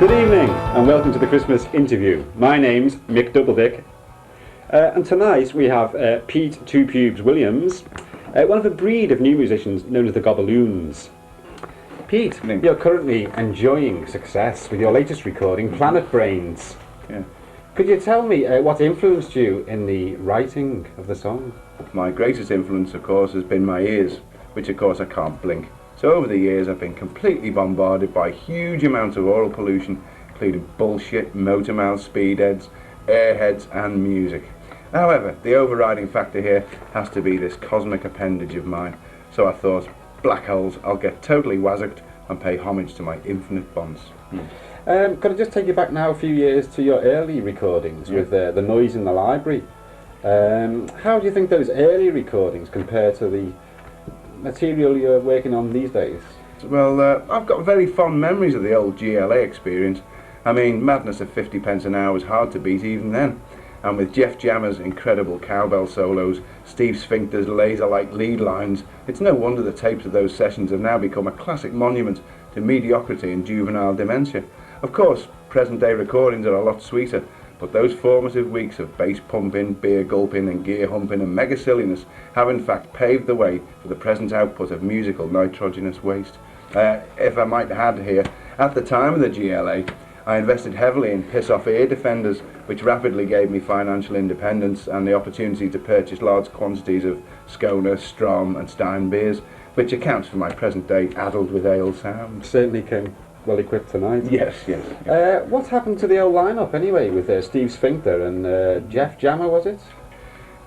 Good evening and welcome to the Christmas interview. My name's Mick Doubledick and tonight we have Pete Two Pubes Williams, one of a breed of new musicians known as the Gobaloons. Pete, you're currently enjoying success with your latest recording, Planet Brains. Yeah. Could you tell me what influenced you in the writing of the song? My greatest influence, of course, has been my ears, which of course I can't blink. So over the years I've been completely bombarded by huge amounts of oral pollution, including bullshit, motor mouth, speedheads, airheads and music. However, the overriding factor here has to be this cosmic appendage of mine. So I thought, black holes, I'll get totally wazzocked and pay homage to my infinite bonds. Could I just take you back now a few years to your early recordings with The Noise in the Library? How do you think those early recordings compare to the material you're working on these days? Well, I've got very fond memories of the old GLA experience. I mean, madness at 50 pence an hour was hard to beat even then. And with Jeff Jammer's incredible cowbell solos, Steve Sphincter's laser-like lead lines, it's no wonder the tapes of those sessions have now become a classic monument to mediocrity and juvenile dementia. Of course, present-day recordings are a lot sweeter, but those formative weeks of bass pumping, beer gulping and gear humping and mega silliness have in fact paved the way for the present output of musical nitrogenous waste. If I might add here, at the time of the GLA, I invested heavily in piss-off ear defenders, which rapidly gave me financial independence and the opportunity to purchase large quantities of Skåne, Strom and Stein beers, which accounts for my present-day addled with ale sound. Certainly came well equipped tonight. Yes. What happened to the old lineup anyway with Steve Sphincter and Jeff Jammer, was it?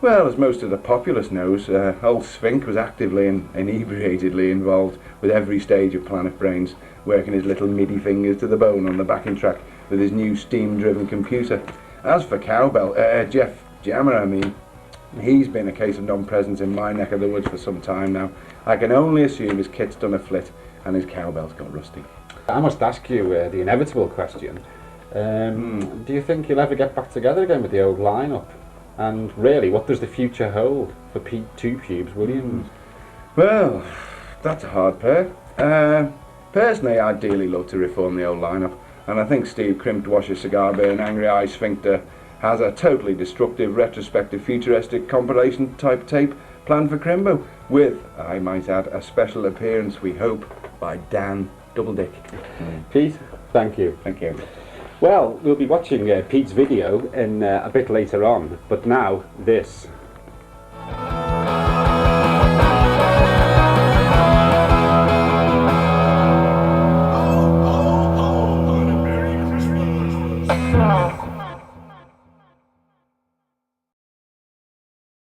Well, as most of the populace knows, old Sphinx was actively and inebriatedly involved with every stage of Planet Brains, working his little MIDI fingers to the bone on the backing track with his new steam-driven computer. As for cowbell, Jeff Jammer, he's been a case of non-presence in my neck of the woods for some time now. I can only assume his kit's done a flit and his cowbell's got rusty. I must ask you the inevitable question. Do you think you'll ever get back together again with the old lineup? And really, what does the future hold for Pete Two Pubes Williams? Well, that's a hard pair. Personally, I'd dearly love to reform the old lineup, and I think Steve Crimped Washer Cigar Burn Angry Eye Sphincter has a totally destructive, retrospective, futuristic compilation type tape planned for Crimbo, with, I might add, a special appearance, we hope, by Dan Doubledick. Pete, thank you. Thank you. Well, we'll be watching Pete's video in a bit later on, but now this.